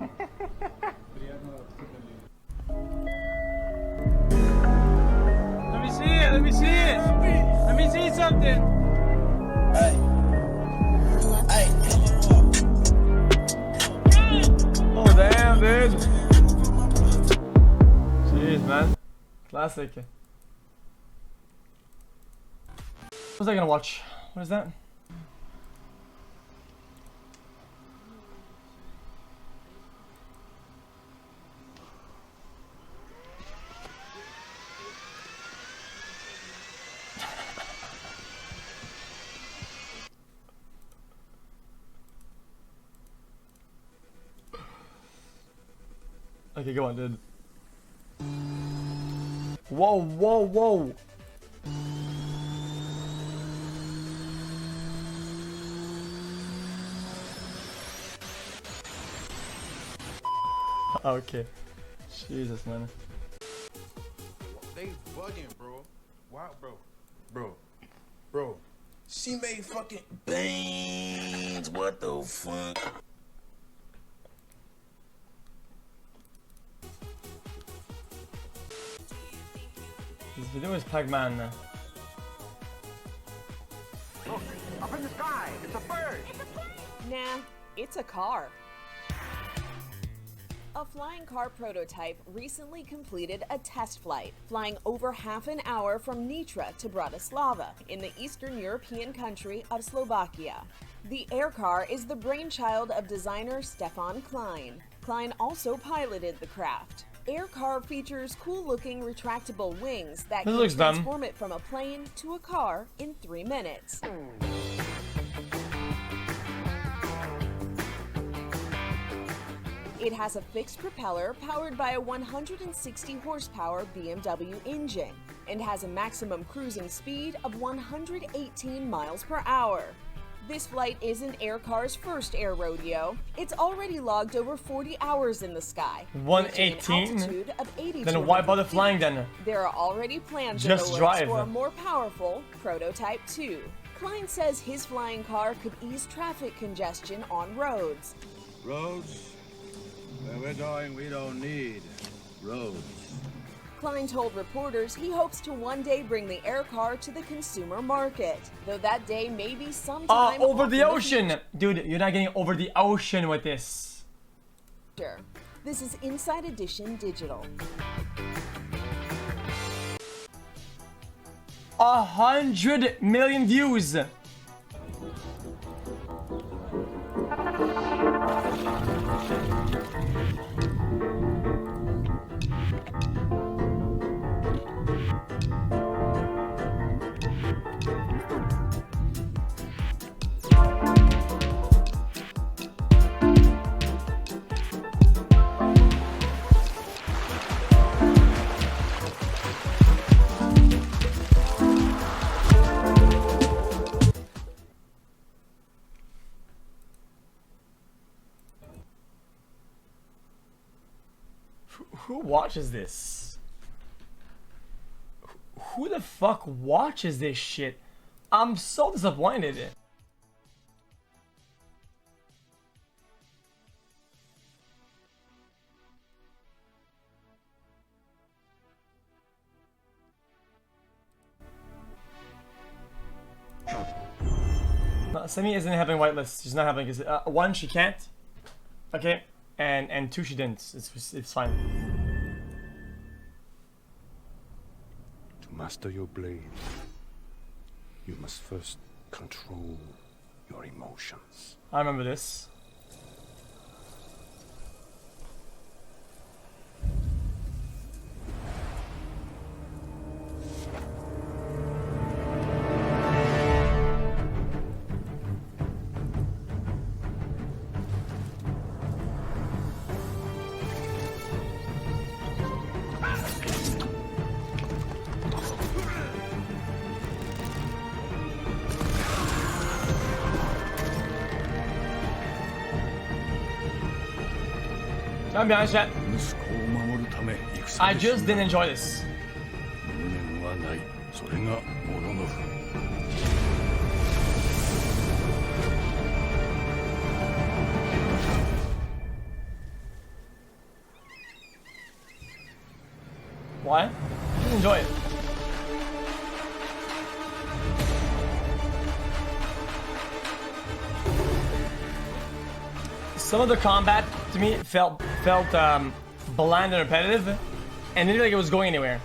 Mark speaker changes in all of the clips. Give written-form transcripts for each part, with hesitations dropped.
Speaker 1: Let me see it. Let me see it. Let me see something.
Speaker 2: Hey. Hey.
Speaker 1: Oh damn, dude. Jeez, man. Classic. What was I gonna watch? What is that? Okay, go on, dude. Whoa, whoa, whoa. Okay. Jesus, man.
Speaker 2: They bugging, bro. Why, bro? She made fucking bangs. What the fuck?
Speaker 1: This video is Pac-Man.
Speaker 3: Look, up in the sky, it's a bird.
Speaker 4: Nah, it's a car. A flying car prototype recently completed a test flight, flying over half an hour from Nitra to Bratislava in the Eastern European country of Slovakia. The air car is the brainchild of designer Stefan Klein. Klein also piloted the craft. Air car features cool-looking retractable wings that can transform it from a plane to a car in 3 minutes. It has a fixed propeller powered by a 160 horsepower BMW engine and has a maximum cruising speed of 118 miles per hour. This flight isn't Aircar's first air rodeo. It's already logged over 40 hours in the sky.
Speaker 1: 118?
Speaker 4: Of
Speaker 1: Then why bother flying then?
Speaker 4: There are already plans
Speaker 1: Just
Speaker 4: in the
Speaker 1: drive.
Speaker 4: works for a more powerful Prototype 2. Klein says his flying car could ease traffic congestion on roads.
Speaker 5: Roads? Where we're going, we don't need roads.
Speaker 4: Klein told reporters he hopes to one day bring the air car to the consumer market, though that day may be sometime
Speaker 1: over the ocean! Dude, you're not getting over the ocean with this.
Speaker 4: This is Inside Edition Digital.
Speaker 1: 100 million views! Who watches this? Who the fuck watches this shit? I'm so disappointed. No, Semi isn't having whitelist. She's not having because one, she can't. Okay. And two, she didn't. It's fine.
Speaker 5: To master your blade, you must first control your emotions.
Speaker 1: I remember this. I'll be honest, chat. I just didn't enjoy this. Why? Just enjoy it. Some of the combat to me felt bland and repetitive, and didn't feel like it was going anywhere.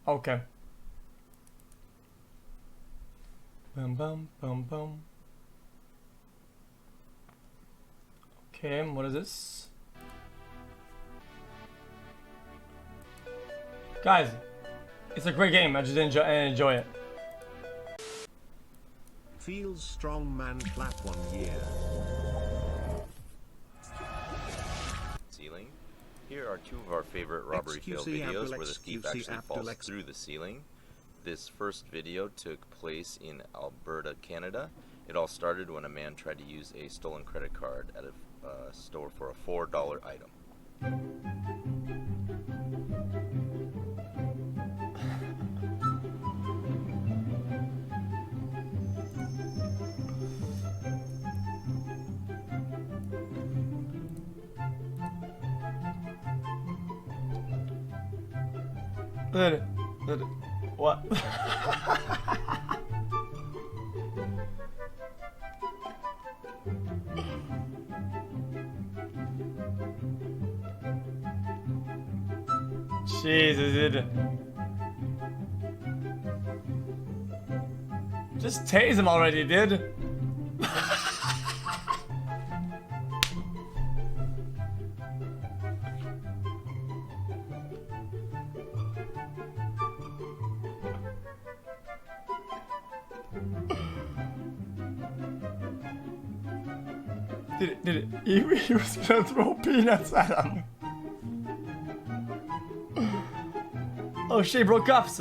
Speaker 1: Okay. Bum bum bum bum. Okay, what is this? Guys, it's a great game. I just enjoy it.
Speaker 6: Feels strong man clap 1 year.
Speaker 7: Ceiling. Here are two of our favorite robbery fail
Speaker 6: xQc
Speaker 7: videos where the
Speaker 6: Abdul
Speaker 7: thief
Speaker 6: xQc
Speaker 7: actually falls
Speaker 6: Abdul
Speaker 7: through the ceiling. This first video took place in Alberta, Canada. It all started when a man tried to use a stolen credit card at a store for a $4 item.
Speaker 1: What? Jesus, dude. Just tase him already, dude. He was gonna throw peanuts at him. Oh shit, broke cuffs.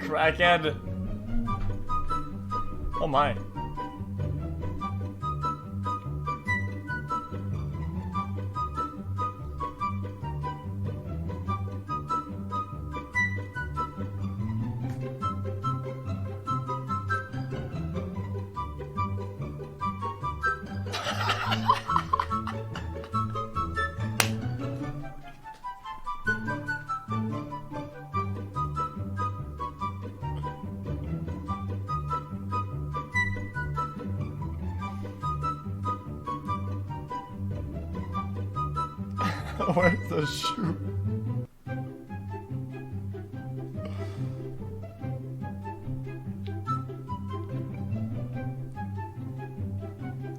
Speaker 1: Crackhead. Oh my. Where's the shoe?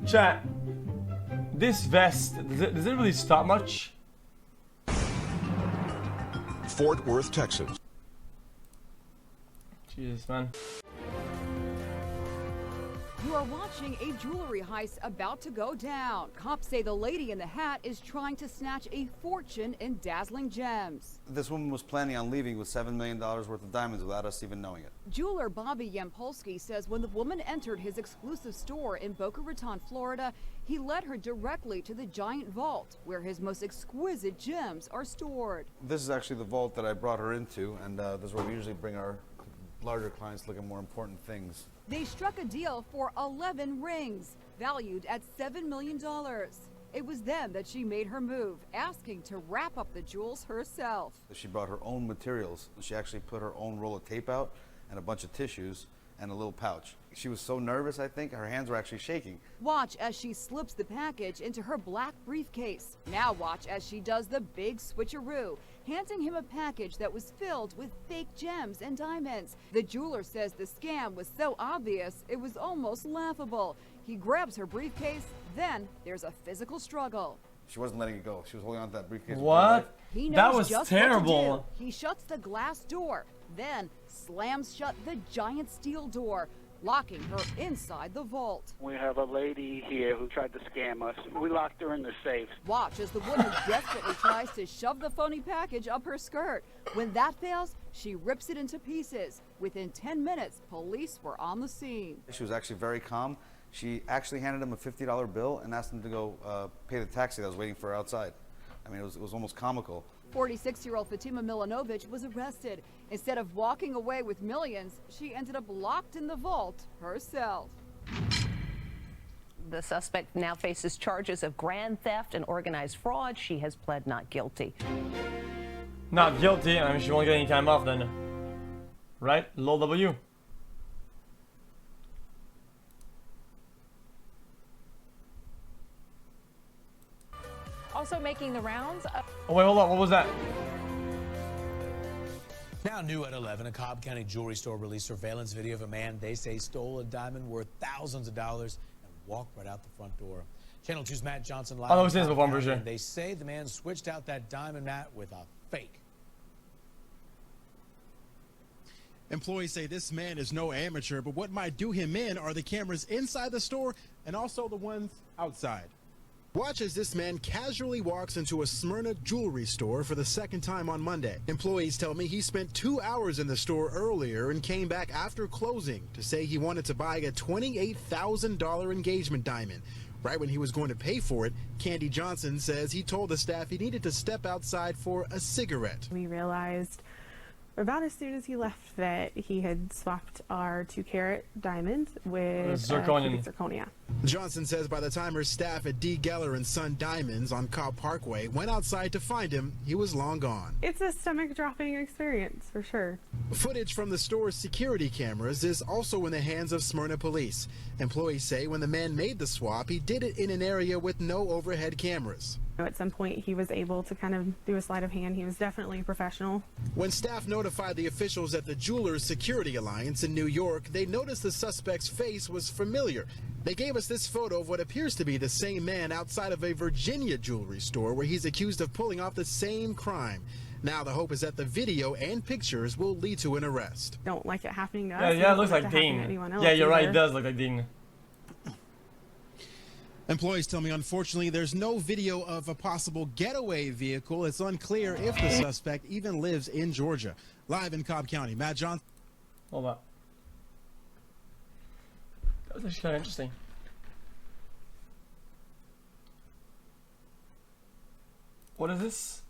Speaker 1: Chat, this vest, does it really stop much?
Speaker 8: Fort Worth, Texas.
Speaker 1: Jesus, man.
Speaker 9: You are watching a jewelry heist about to go down. Cops say the lady in the hat is trying to snatch a fortune in dazzling gems.
Speaker 10: This woman was planning on leaving with $7 million worth of diamonds without us even knowing it.
Speaker 9: Jeweler Bobby Yampolsky says when the woman entered his exclusive store in Boca Raton, Florida, he led her directly to the giant vault where his most exquisite gems are stored.
Speaker 10: This is actually the vault that I brought her into, and this is where we usually bring our larger clients to look at more important things.
Speaker 9: They struck a deal for 11 rings, valued at $7 million. It was then that she made her move, asking to wrap up the jewels herself.
Speaker 10: She brought her own materials. She actually put her own roll of tape out and a bunch of tissues and a little pouch. She was so nervous, I think, her hands were actually shaking.
Speaker 9: Watch as she slips the package into her black briefcase. Now watch as she does the big switcheroo, handing him a package that was filled with fake gems and diamonds. The jeweler says the scam was so obvious, it was almost laughable. He grabs her briefcase, then there's a physical struggle.
Speaker 10: She wasn't letting it go. She was holding on to that briefcase.
Speaker 1: What?
Speaker 9: He knows
Speaker 1: that was
Speaker 9: just
Speaker 1: terrible.
Speaker 9: What to do. He shuts the glass door, then slams shut the giant steel door. locking her inside the vault.
Speaker 3: We have a lady here who tried to scam us. We locked her in the safe.
Speaker 9: Watch as the woman desperately tries to shove the phony package up her skirt. When that fails, she rips it into pieces. Within 10 minutes, police were on the scene.
Speaker 10: She was actually very calm. She actually handed him a $50 bill and asked him to go pay the taxi that was waiting for her outside. I mean, it was almost comical.
Speaker 9: 46-year-old Fatima Milanovic was arrested. Instead of walking away with millions, she ended up locked in the vault herself.
Speaker 11: The suspect now faces charges of grand theft and organized fraud. She has pled not guilty.
Speaker 1: Not guilty? I mean, she won't get any time off then. Right? Lol W.
Speaker 12: Also making the rounds.
Speaker 1: Oh, wait, hold on. What was that?
Speaker 13: Now new at 11, a Cobb County jewelry store released surveillance video of a man they say stole a diamond worth thousands of dollars and walked right out the front door. Channel 2's Matt Johnson live.
Speaker 1: Oh, I've seen this before, I'm pretty sure.
Speaker 13: They say the man switched out that diamond mat with a fake.
Speaker 14: Employees say this man is no amateur, but what might do him in are the cameras inside the store and also the ones outside. Watch as this man casually walks into a Smyrna jewelry store for the second time on Monday. Employees tell me he spent 2 hours in the store earlier and came back after closing to say he wanted to buy a $28,000 engagement diamond. Right when he was going to pay for it, Candy Johnson says he told the staff he needed to step outside for a cigarette.
Speaker 15: We realized about as soon as he left that he had swapped our 2-carat diamond with zirconia.
Speaker 14: Johnson says by the time her staff at D. Geller & Son Diamonds on Cobb Parkway went outside to find him, he was long gone.
Speaker 15: It's a stomach-dropping experience, for sure.
Speaker 14: Footage from the store's security cameras is also in the hands of Smyrna police. Employees say when the man made the swap, he did it in an area with no overhead cameras.
Speaker 15: At some point, he was able to kind of do a sleight of hand. He was definitely a professional.
Speaker 14: When staff notified the officials at the Jewelers Security Alliance in New York, they noticed the suspect's face was familiar. They gave us this photo of what appears to be the same man outside of a Virginia jewelry store where he's accused of pulling off the same crime. Now the hope is that the video and pictures will lead to an arrest.
Speaker 15: Don't like it happening to us.
Speaker 1: Yeah, it looks like Dean. Yeah, you're right, it does look like Dean.
Speaker 14: Employees tell me, unfortunately, there's no video of a possible getaway vehicle. It's unclear if the suspect even lives in Georgia. Live in Cobb County, Matt Johnson.
Speaker 1: Hold up. That was actually kind of interesting. What is this?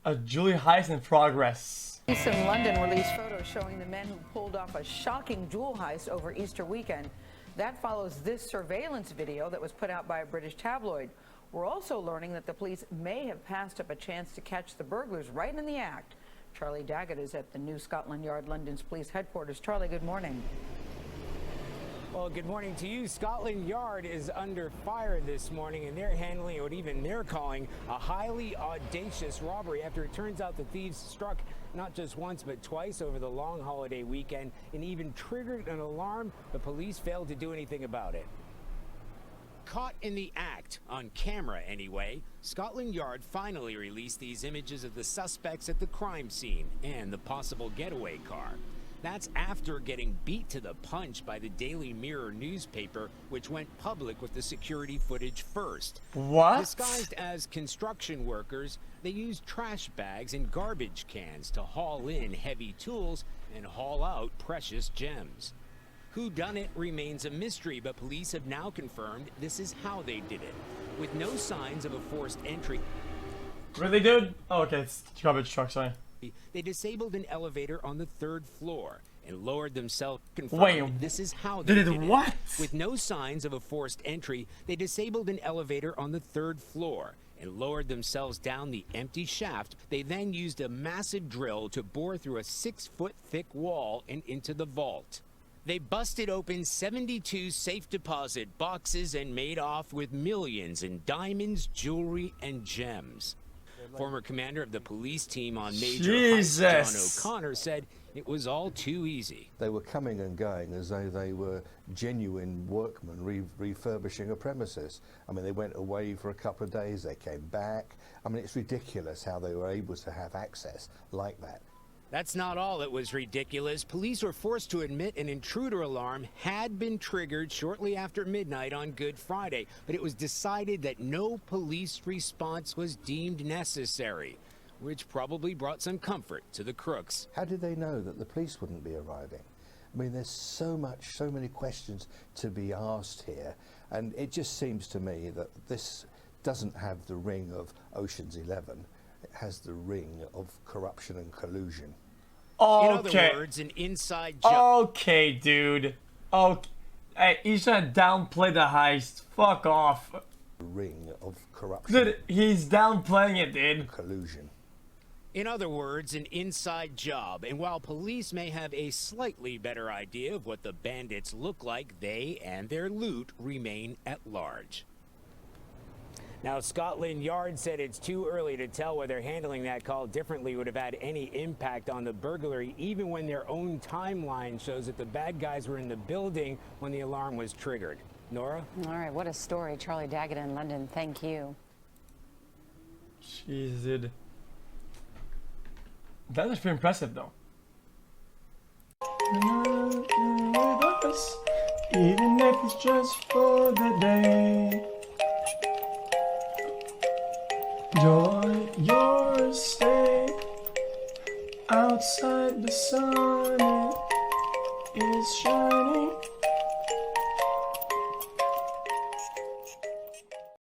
Speaker 1: A jewelry heist in progress.
Speaker 12: Police in London released photos showing the men who pulled off a shocking jewel heist over Easter weekend. That follows this surveillance video that was put out by a British tabloid. We're also learning that the police may have passed up a chance to catch the burglars right in the act. Charlie Daggett is at the new Scotland Yard London's police headquarters. Charlie, good morning.
Speaker 16: Well, good morning to you. Scotland Yard is under fire this morning, and they're handling what even they're calling a highly audacious robbery after it turns out the thieves struck not just once but twice over the long holiday weekend and even triggered an alarm. The police failed to do anything about it. Caught in the act, on camera anyway, Scotland Yard finally released these images of the suspects at the crime scene and the possible getaway car. That's after getting beat to the punch by the Daily Mirror newspaper, which went public with the security footage first.
Speaker 1: What?
Speaker 16: Disguised as construction workers, they used trash bags and garbage cans to haul in heavy tools and haul out precious gems. Who done it remains a mystery, but police have now confirmed this is how they did it, with no signs of a forced entry.
Speaker 1: Really, dude? Oh, okay, it's garbage truck, sorry.
Speaker 16: They disabled an elevator on the 3rd floor and lowered themselves.
Speaker 1: Wait,
Speaker 16: this is how they
Speaker 1: did
Speaker 16: did
Speaker 1: it.
Speaker 16: It.
Speaker 1: What?
Speaker 16: With no signs of a forced entry, they disabled an elevator on the 3rd floor and lowered themselves down the empty shaft. They then used a massive drill to bore through a 6-foot thick wall and into the vault. They busted open 72 safe deposit boxes and made off with millions in diamonds, jewelry, and gems. Former commander of the police team on Major Heist, John O'Connor, said it was all too easy.
Speaker 17: They were coming and going as though they were genuine workmen refurbishing a premises. I mean, they went away for a couple of days, they came back. I mean, it's ridiculous how they were able to have access like that.
Speaker 16: That's not all that was ridiculous. Police were forced to admit an intruder alarm had been triggered shortly after midnight on Good Friday, but it was decided that no police response was deemed necessary, which probably brought some comfort to the crooks.
Speaker 17: How did they know that the police wouldn't be arriving? I mean, there's so many questions to be asked here, and it just seems to me that this doesn't have the ring of Ocean's 11. It has the ring of corruption and collusion.
Speaker 1: Okay.
Speaker 16: In other words, an inside job.
Speaker 1: Okay, dude. Okay. Hey, he's trying to downplay the heist. Fuck off.
Speaker 17: The ring of corruption.
Speaker 1: Dude, he's downplaying it, dude.
Speaker 17: Collusion.
Speaker 16: In other words, an inside job. And while police may have a slightly better idea of what the bandits look like, they and their loot remain at large.
Speaker 18: Now, Scotland Yard said it's too early to tell whether handling that call differently would have had any impact on the burglary, even when their own timeline shows that the bad guys were in the building when the alarm was triggered. Nora?
Speaker 19: All right, what a story. Charlie Daggett in London, thank you.
Speaker 1: Jeez, dude. That was pretty impressive, though. Even if it's just for the day. Joy, your stay outside the sun is shining.